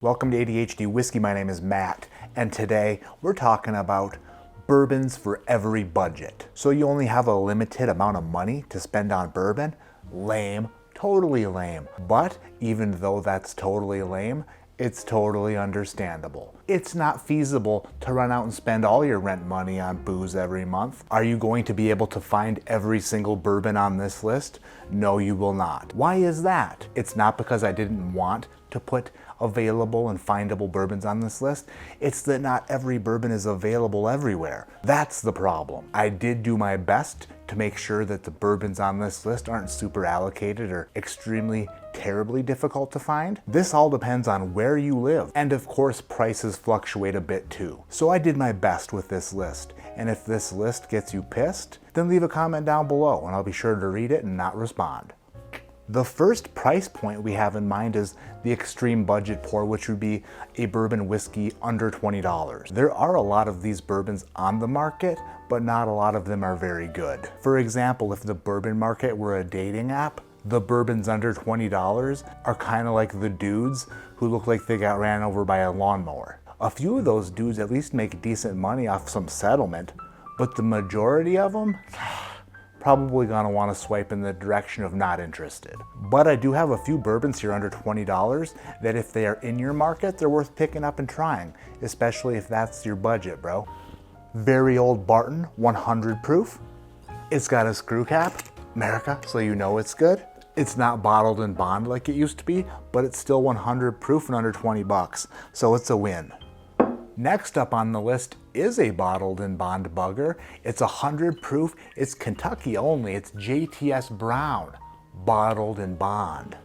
Welcome to ADHD Whiskey. My name is Matt, and today we're talking about bourbons for every budget. So you only have a limited amount of money to spend on bourbon? Lame, totally lame. But even though that's totally lame, it's totally understandable. It's not feasible to run out and spend all your rent money on booze every month. Are you going to be able to find every single bourbon on this list? No, you will not. Why is that? It's not because I didn't want to put available and findable bourbons on this list. It's that not every bourbon is available everywhere. That's the problem. I did do my best to make sure that the bourbons on this list aren't super allocated or extremely terribly difficult to find. This all depends on where you live. And of course, prices fluctuate a bit too. So I did my best with this list. And if this list gets you pissed, then leave a comment down below and I'll be sure to read it and not respond. The first price point we have in mind is the extreme budget pour, which would be a bourbon whiskey under $20. There are a lot of these bourbons on the market, but not a lot of them are very good. For example, if the bourbon market were a dating app, the bourbons under $20 are kind of like the dudes who look like they got ran over by a lawnmower. A few of those dudes at least make decent money off some settlement, but the majority of them, probably gonna wanna swipe in the direction of not interested. But I do have a few bourbons here under $20 that if they are in your market, they're worth picking up and trying, especially if that's your budget, bro. Very Old Barton, 100 proof. It's got a screw cap, America, so you know it's good. It's not bottled in bond like it used to be, but it's still 100 proof and under 20 bucks, so it's a win. Next up on the list is a bottled in bond bugger. It's 100 proof, it's Kentucky only, it's JTS Brown, bottled in bond.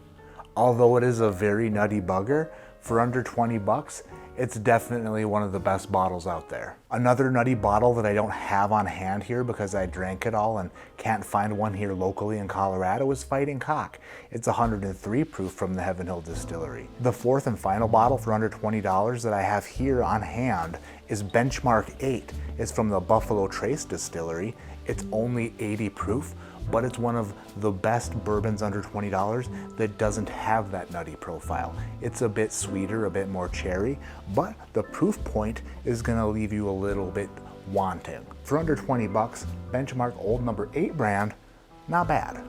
Although it is a very nutty bugger, for under 20 bucks, it's definitely one of the best bottles out there. Another nutty bottle that I don't have on hand here because I drank it all and can't find one here locally in Colorado is Fighting Cock. It's 103 proof from the Heaven Hill Distillery. The fourth and final bottle for under $20 that I have here on hand is Benchmark 8. It's from the Buffalo Trace Distillery. It's only 80 proof, but it's one of the best bourbons under $20 that doesn't have that nutty profile. It's a bit sweeter, a bit more cherry, but the proof point is gonna leave you a little bit wanting. For under 20 bucks, Benchmark Old No. 8 brand, not bad.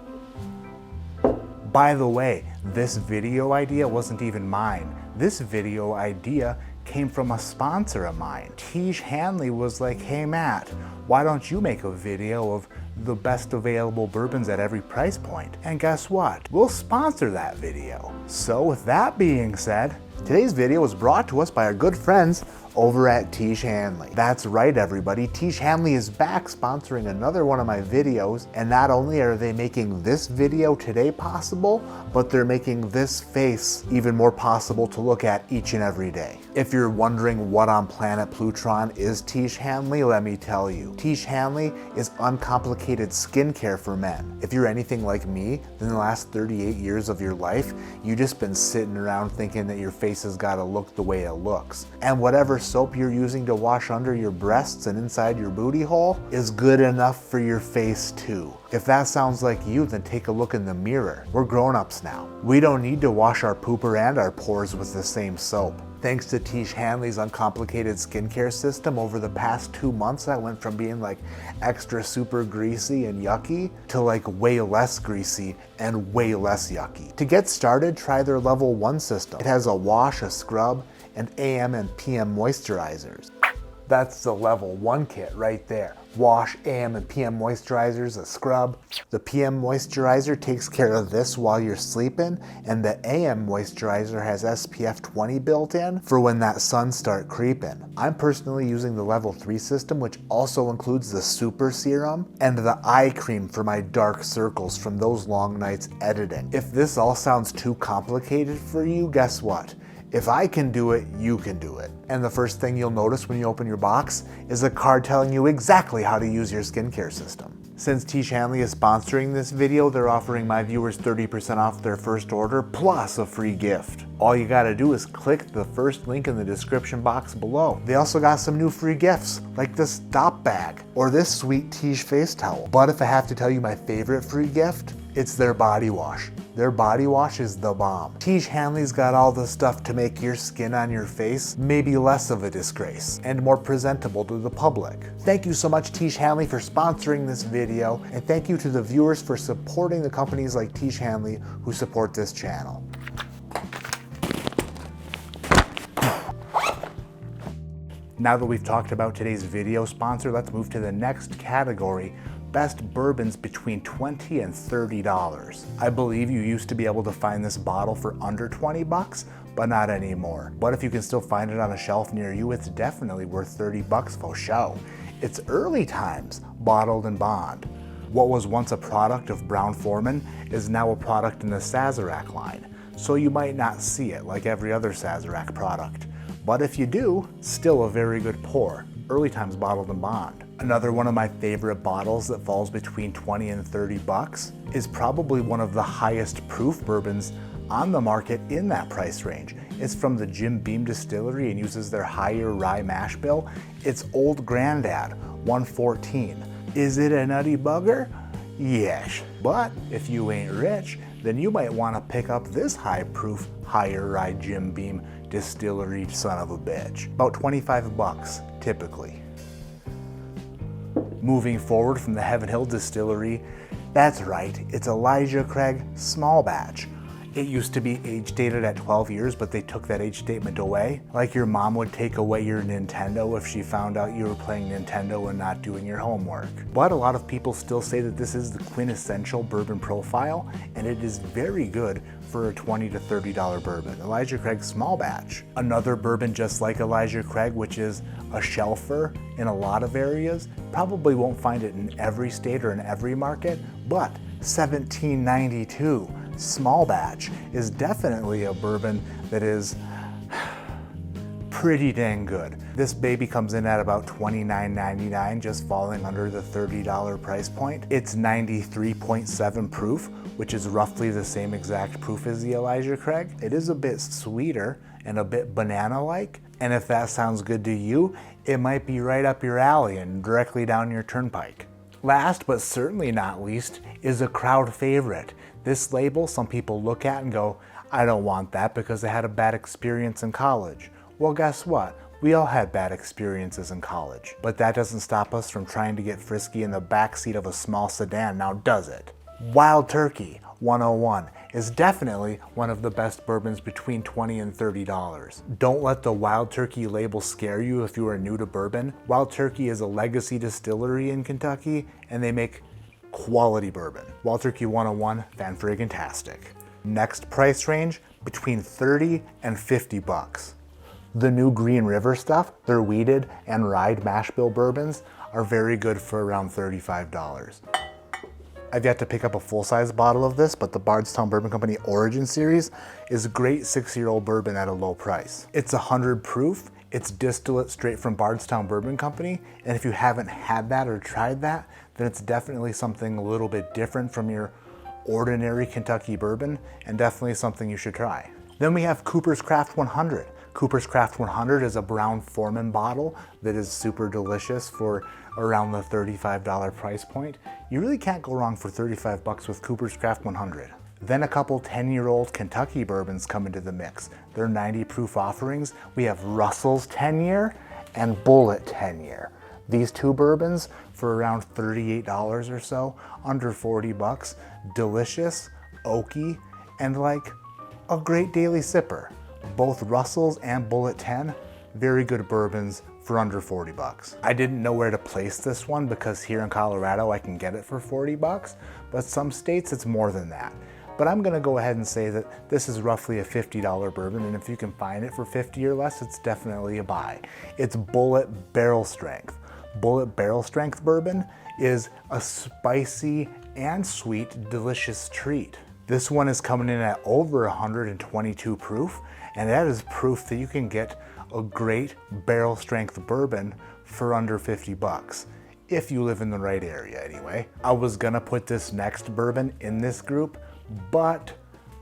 By the way, this video idea wasn't even mine. This video idea came from a sponsor of mine. Tiege Hanley was like, hey Matt, why don't you make a video of the best available bourbons at every price point? And guess what? We'll sponsor that video. So with that being said, today's video was brought to us by our good friends over at Tiege Hanley. That's right, everybody. Tiege Hanley is back sponsoring another one of my videos, and not only are they making this video today possible, but they're making this face even more possible to look at each and every day. If you're wondering what on planet Plutron is Tiege Hanley, let me tell you. Tiege Hanley is uncomplicated skincare for men. If you're anything like me, then the last 38 years of your life, you've just been sitting around thinking that your face has gotta look the way it looks. And whatever soap you're using to wash under your breasts and inside your booty hole is good enough for your face too. If that sounds like you, then take a look in the mirror. We're grown-ups now. We don't need to wash our pooper and our pores with the same soap. Thanks to Tiege Hanley's uncomplicated skincare system, over the past 2 months, I went from being like extra super greasy and yucky to like way less greasy and way less yucky. To get started, try their level 1 system. It has a wash, a scrub, and AM and PM moisturizers. That's the level 1 kit right there. Wash, AM and PM moisturizers, a scrub. The PM moisturizer takes care of this while you're sleeping, and the AM moisturizer has SPF 20 built in for when that sun start creeping. I'm personally using the level 3 system, which also includes the super serum and the eye cream for my dark circles from those long nights editing. If this all sounds too complicated for you, guess what? If I can do it, you can do it. And the first thing you'll notice when you open your box is a card telling you exactly how to use your skincare system. Since Tiege Hanley is sponsoring this video, they're offering my viewers 30% off their first order plus a free gift. All you gotta do is click the first link in the description box below. They also got some new free gifts, like this Stop Bag or this sweet Tiege face towel. But if I have to tell you my favorite free gift, It's their body wash. Their body wash is the bomb. Tiege Hanley's got all the stuff to make your skin on your face maybe less of a disgrace and more presentable to the public. Thank you so much, Tiege Hanley, for sponsoring this video, and thank you to the viewers for supporting the companies like Tiege Hanley who support this channel. Now that we've talked about today's video sponsor, let's move to the next category, best bourbons between $20 and $30. I believe you used to be able to find this bottle for under 20 bucks, but not anymore. But if you can still find it on a shelf near you, it's definitely worth 30 bucks for show. It's Early Times Bottled in Bond. What was once a product of Brown-Forman is now a product in the Sazerac line, so you might not see it like every other Sazerac product. But if you do, still a very good pour. Early Times Bottled in Bond. Another one of my favorite bottles that falls between 20 and 30 bucks is probably one of the highest proof bourbons on the market in that price range. It's from the Jim Beam Distillery and uses their higher rye mash bill. It's Old Grandad 114. Is it a nutty bugger? Yes. But if you ain't rich, then you might want to pick up this high proof, higher rye Jim Beam Distillery son of a bitch. About 25 bucks, typically. Moving forward from the Heaven Hill Distillery, that's right, it's Elijah Craig Small Batch. It used to be age dated at 12 years, but they took that age statement away. Like your mom would take away your Nintendo if she found out you were playing Nintendo and not doing your homework. But a lot of people still say that this is the quintessential bourbon profile, and it is very good for a $20 to $30 bourbon. Elijah Craig Small Batch. Another bourbon just like Elijah Craig, which is a shelfer in a lot of areas. Probably won't find it in every state or in every market, but 1792 Small Batch is definitely a bourbon that is pretty dang good. This baby comes in at about $29.99, just falling under the $30 price point. It's 93.7 proof, which is roughly the same exact proof as the Elijah Craig. It is a bit sweeter and a bit banana-like, and if that sounds good to you, it might be right up your alley and directly down your turnpike. Last but certainly not least is a crowd favorite. This label some people look at and go, I don't want that because I had a bad experience in college. Well, guess what? We all had bad experiences in college, but that doesn't stop us from trying to get frisky in the backseat of a small sedan, now does it? Wild Turkey 101 is definitely one of the best bourbons between $20 and $30. Don't let the Wild Turkey label scare you if you are new to bourbon. Wild Turkey is a legacy distillery in Kentucky, and they make quality bourbon. Wild Turkey 101, fan-friggin-tastic. Next price range, between 30 and 50 bucks. The new Green River stuff, their wheated and rye mash bill bourbons, are very good for around $35. I've yet to pick up a full-size bottle of this, but the Bardstown Bourbon Company Origin Series is a great 6-year-old bourbon at a low price. It's 100 proof, it's distillate straight from Bardstown Bourbon Company, and if you haven't had that or tried that, then it's definitely something a little bit different from your ordinary Kentucky bourbon, and definitely something you should try. Then we have Cooper's Craft 100. Cooper's Craft 100 is a Brown-Forman bottle that is super delicious for around the $35 price point. You really can't go wrong for 35 bucks with Cooper's Craft 100. Then a couple 10-year-old Kentucky bourbons come into the mix. They're 90 proof offerings. We have Russell's 10-year and Bulleit 10-year. These two bourbons for around $38 or so, under 40 bucks. Delicious, oaky, and like a great daily sipper. Both Russell's and Bulleit 10, very good bourbons for under 40 bucks. I didn't know where to place this one because here in Colorado I can get it for 40 bucks, but some states it's more than that. But I'm gonna go ahead and say that this is roughly a $50 bourbon, and if you can find it for 50 or less, it's definitely a buy. It's Bulleit Barrel Strength. Bulleit Barrel Strength bourbon is a spicy and sweet, delicious treat. This one is coming in at over 122 proof, and that is proof that you can get a great barrel strength bourbon for under 50 bucks. If you live in the right area anyway. I was gonna put this next bourbon in this group, but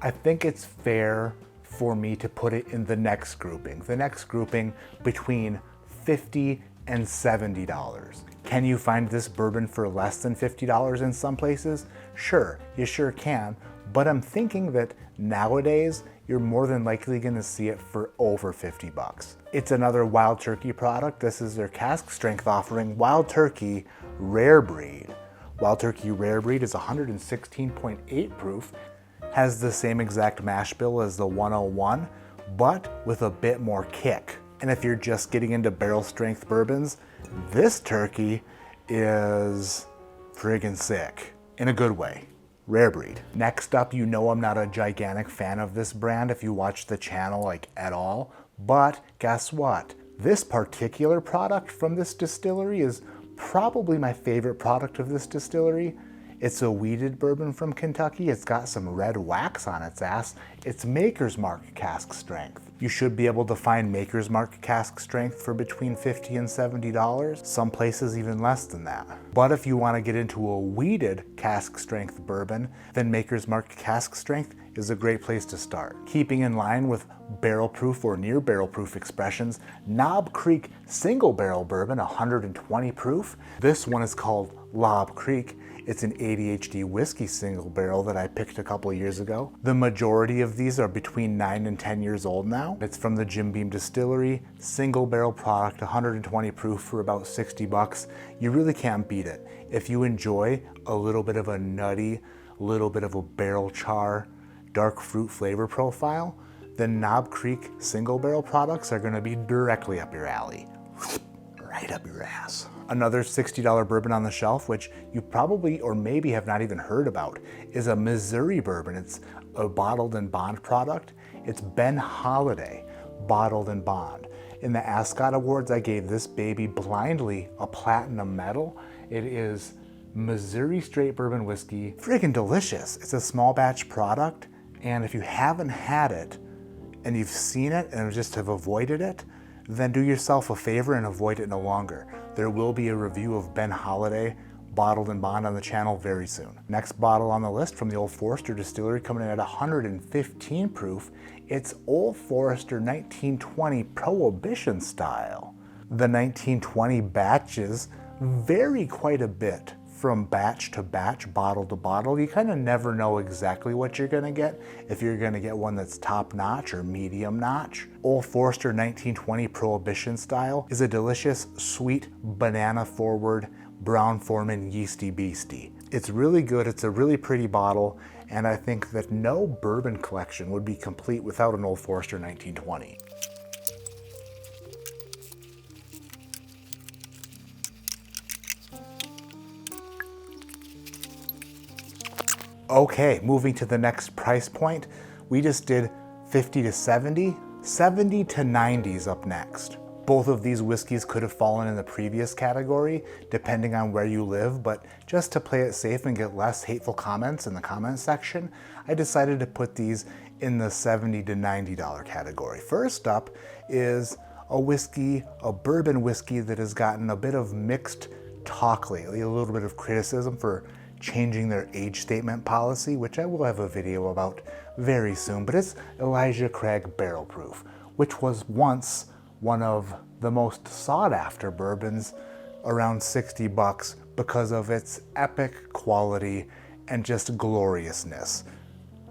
I think it's fair for me to put it in the next grouping. The next grouping between $50 and $70. Can you find this bourbon for less than $50 in some places? Sure, you sure can, but I'm thinking that nowadays you're more than likely gonna see it for over 50 bucks. It's another Wild Turkey product. This is their cask strength offering, Wild Turkey Rare Breed. Wild Turkey Rare Breed is 116.8 proof, has the same exact mash bill as the 101, but with a bit more kick. And if you're just getting into barrel strength bourbons, this turkey is friggin' sick, in a good way. Rare Breed. Next up, you know I'm not a gigantic fan of this brand if you watch the channel like at all, but guess what? This particular product from this distillery is probably my favorite product of this distillery. It's a wheated bourbon from Kentucky. It's got some red wax on its ass. It's Maker's Mark cask strength. You should be able to find Maker's Mark cask strength for between $50 and $70. Some places even less than that. But if you want to get into a wheated cask strength bourbon, then Maker's Mark cask strength is a great place to start. Keeping in line with barrel proof or near barrel proof expressions, Knob Creek single barrel bourbon, 120 proof. This one is called Lob Creek. It's an ADHD whiskey single barrel that I picked a couple years ago. The majority of these are between 9 and 10 years old now. It's from the Jim Beam Distillery, single barrel product, 120 proof for about 60 bucks. You really can't beat it. If you enjoy a little bit of a nutty, little bit of a barrel char, dark fruit flavor profile, then Knob Creek single barrel products are gonna be directly up your alley. Right up your ass. Another $60 bourbon on the shelf, which you probably or maybe have not even heard about, is a Missouri bourbon. It's a bottled and bond product. It's Ben Holiday, bottled and bond. In the Ascot Awards, I gave this baby blindly a platinum medal. It is Missouri straight bourbon whiskey. Friggin' delicious. It's a small batch product, and if you haven't had it and you've seen it and just have avoided it, then do yourself a favor and avoid it no longer. There will be a review of Ben Holiday bottled and bond on the channel very soon. Next bottle on the list from the Old Forester Distillery, coming in at 115 proof. It's Old Forester 1920 Prohibition style. The 1920 batches vary quite a bit from batch to batch, bottle to bottle. You kind of never know exactly what you're gonna get, if you're gonna get one that's top notch or medium notch. Old Forester 1920 Prohibition style is a delicious, sweet, banana forward, brown Foreman yeasty beastie. It's really good, it's a really pretty bottle, and I think that no bourbon collection would be complete without an Old Forester 1920. Okay, moving to the next price point. We just did 50 to 70, 70 to 90s up next. Both of these whiskeys could have fallen in the previous category, depending on where you live, but just to play it safe and get less hateful comments in the comment section, I decided to put these in the $70 to $90 category. First up is a whiskey, a bourbon whiskey that has gotten a bit of mixed talk lately, a little bit of criticism for changing their age statement policy, which I will have a video about very soon, but it's Elijah Craig Barrel Proof, which was once one of the most sought after bourbons, around 60 bucks, because of its epic quality and just gloriousness.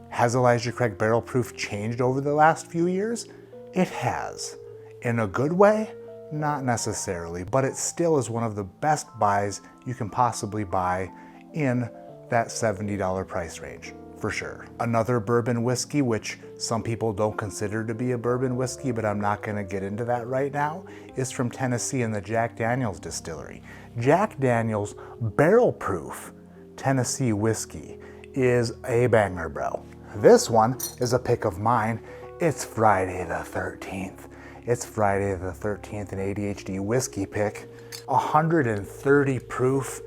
Has Elijah Craig Barrel Proof changed over the last few years? It has. In a good way? Not necessarily, but it still is one of the best buys you can possibly buy in that $70 price range, for sure. Another bourbon whiskey, which some people don't consider to be a bourbon whiskey, but I'm not gonna get into that right now, is from Tennessee in the Jack Daniel's distillery. Jack Daniel's Barrel Proof Tennessee whiskey is a banger, bro. This one is a pick of mine. It's Friday the 13th. It's Friday the 13th, an ADHD whiskey pick. 130 proof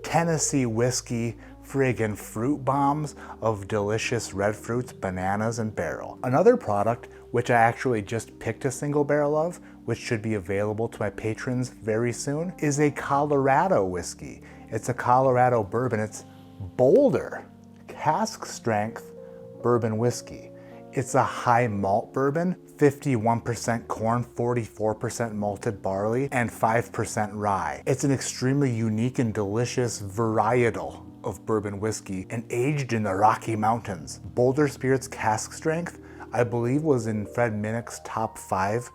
Tennessee whiskey, friggin' fruit bombs of delicious red fruits, bananas, and barrel. Another product, which I actually just picked a single barrel of, which should be available to my patrons very soon, is a Colorado whiskey. It's a Colorado bourbon. It's Boulder cask strength bourbon whiskey. It's a high malt bourbon, 51% corn, 44% malted barley, and 5% rye. It's an extremely unique and delicious varietal of bourbon whiskey and aged in the Rocky Mountains. Boulder Spirits cask strength, I believe, was in Fred Minnick's top 5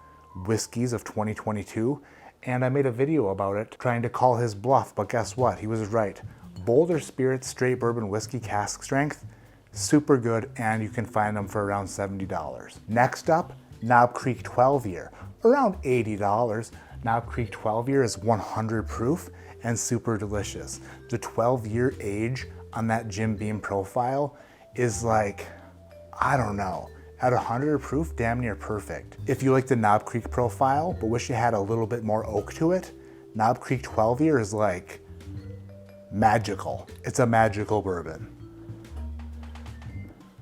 whiskeys of 2022, and I made a video about it trying to call his bluff, but guess what? He was right. Boulder Spirits straight bourbon whiskey cask strength, super good, and you can find them for around $70. Next up, Knob Creek 12 year, around $80. Knob Creek 12 year is 100 proof and super delicious. The 12-year age on that Jim Beam profile is like, I don't know, at 100 proof, damn near perfect. If you like the Knob Creek profile, but wish you had a little bit more oak to it, Knob Creek 12 year is like magical. It's a magical bourbon.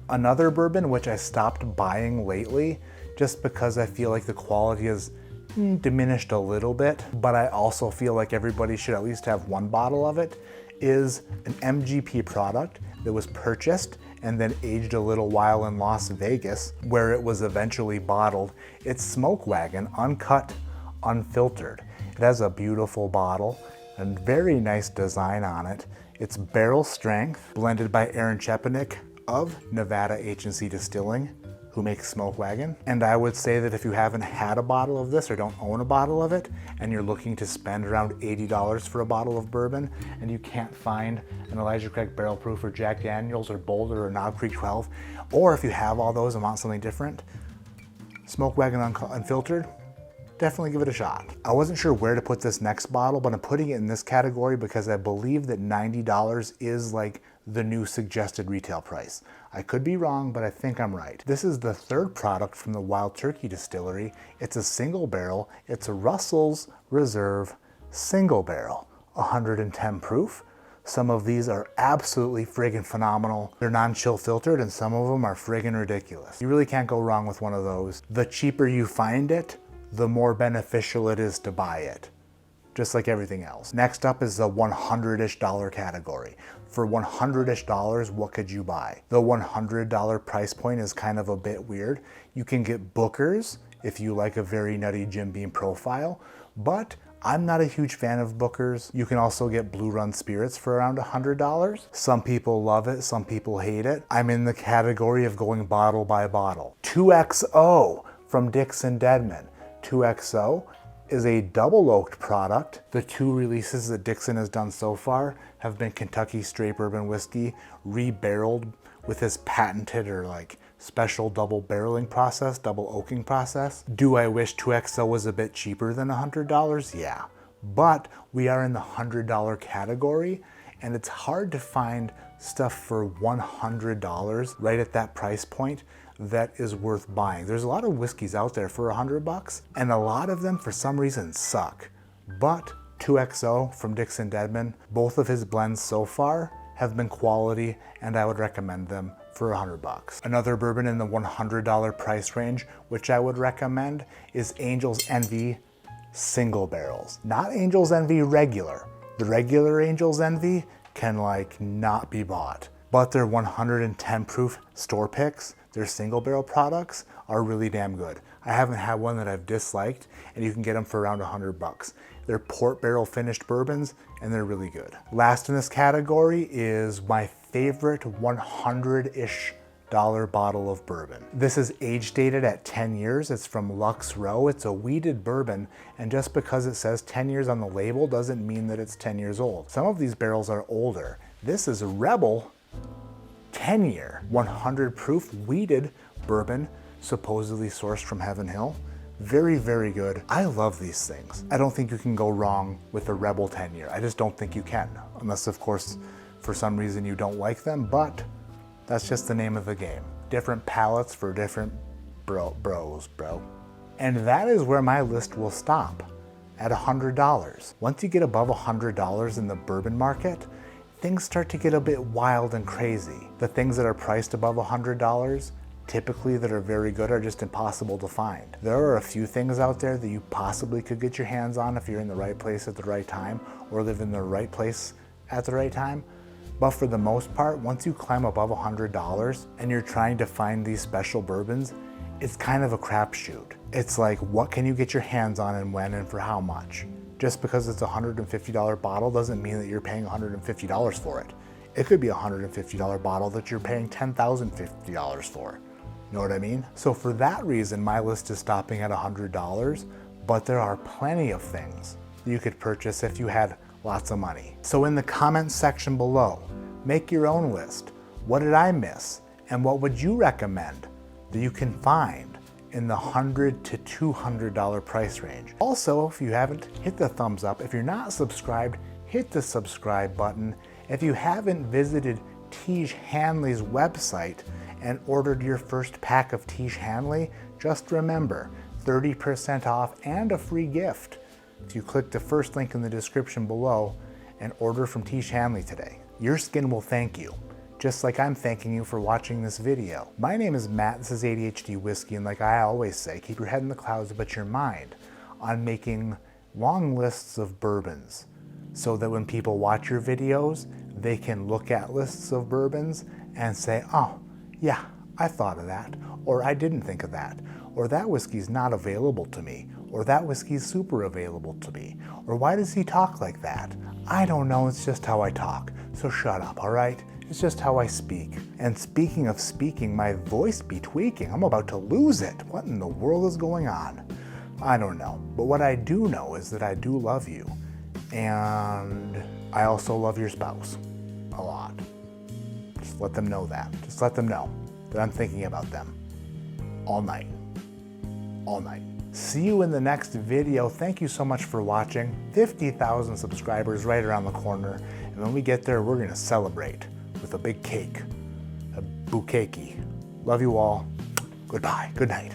Another bourbon which I stopped buying lately, just because I feel like the quality is diminished a little bit, but I also feel like everybody should at least have one bottle of it, is an MGP product that was purchased and then aged a little while in Las Vegas, where it was eventually bottled. It's Smoke Wagon, uncut, unfiltered. It has a beautiful bottle and very nice design on it. It's barrel strength, blended by Aaron Chepanik of Nevada H&C Distilling, who makes Smoke Wagon. And I would say that if you haven't had a bottle of this or don't own a bottle of it, and you're looking to spend around $80 for a bottle of bourbon, and you can't find an Elijah Craig Barrel Proof or Jack Daniels or Boulder or Knob Creek 12, or if you have all those and want something different, Smoke Wagon Unfiltered, definitely give it a shot. I wasn't sure where to put this next bottle, but I'm putting it in this category because I believe that $90 is like the new suggested retail price. I could be wrong, but I think I'm right. This is the third product from the Wild Turkey Distillery. It's a single barrel. It's a Russell's Reserve single barrel, 110 proof. Some of these are absolutely friggin' phenomenal. They're non-chill filtered, and some of them are friggin' ridiculous. You really can't go wrong with one of those. The cheaper you find it, the more beneficial it is to buy it, just like everything else. Next up is the $100-ish category. For $100-ish, what could you buy? The $100 price point is kind of a bit weird. You can get Booker's if you like a very nutty Jim Beam profile, but I'm not a huge fan of Booker's. You can also get Blue Run Spirits for around $100. Some people love it, some people hate it. I'm in the category of going bottle by bottle. 2XO from Dixon Deadman. 2XO is a double oaked product. The 2 releases that Dixon has done so far have been Kentucky straight bourbon whiskey re-barreled with his patented or like special double barreling process, double oaking process. Do I wish 2XO was a bit cheaper than $100? Yeah, but we are in the $100 category, and it's hard to find stuff for $100 right at that price point that is worth buying. There's a lot of whiskeys out there for $100, and a lot of them for some reason suck. But 2XO from Dixon Deadman, both of his blends so far have been quality, and I would recommend them for $100. Another bourbon in the $100 price range, which I would recommend, is Angel's Envy single barrels. Not Angel's Envy regular. The regular Angel's Envy can like not be bought, but their 110 proof store picks, their single barrel products, are really damn good. I haven't had one that I've disliked, and you can get them for around $100. They're port barrel finished bourbons, and they're really good. Last in this category is my favorite $100-ish bottle of bourbon. This is age dated at 10 years. It's from Lux Row. It's a wheated bourbon, and just because it says 10 years on the label doesn't mean that it's 10 years old. Some of these barrels are older. This is a Rebel 10-year, 100 proof wheated bourbon, supposedly sourced from Heaven Hill. Very, very good. I love these things. I don't think you can go wrong with a Rebel 10-year. I just don't think you can, unless of course for some reason you don't like them, but that's just the name of the game. Different palates for different bros, bro. And that is where my list will stop, at $100. Once you get above $100 in the bourbon market, things start to get a bit wild and crazy. The things that are priced above $100, typically that are very good, are just impossible to find. There are a few things out there that you possibly could get your hands on if you're in the right place at the right time, or live in the right place at the right time. But for the most part, once you climb above $100 and you're trying to find these special bourbons, it's kind of a crapshoot. It's like, what can you get your hands on and when and for how much? Just because it's a $150 bottle doesn't mean that you're paying $150 for it. It could be a $150 bottle that you're paying $10,050 for. You know what I mean? So for that reason, my list is stopping at $100, but there are plenty of things you could purchase if you had lots of money. So in the comments section below, make your own list. What did I miss? And what would you recommend that you can find in the $100 to $200 price range? Also, if you haven't, hit the thumbs up. If you're not subscribed, hit the subscribe button. If you haven't visited Tiege Hanley's website and ordered your first pack of Tiege Hanley, just remember, 30% off and a free gift if you click the first link in the description below and order from Tiege Hanley today. Your skin will thank you, just like I'm thanking you for watching this video. My name is Matt, this is ADHD Whiskey, and like I always say, keep your head in the clouds but your mind on making long lists of bourbons so that when people watch your videos, they can look at lists of bourbons and say, oh, yeah, I thought of that, or I didn't think of that, or that whiskey's not available to me, or that whiskey's super available to me, or why does he talk like that? I don't know, it's just how I talk, so shut up, all right? It's just how I speak. And speaking of speaking, my voice be tweaking. I'm about to lose it. What in the world is going on? I don't know, but what I do know is that I do love you, and I also love your spouse a lot. Just let them know that. Just let them know that I'm thinking about them all night. All night. See you in the next video. Thank you so much for watching. 50,000 subscribers right around the corner. And when we get there, we're gonna celebrate with a big cake, a bouquet. Love you all. Goodbye. Good night.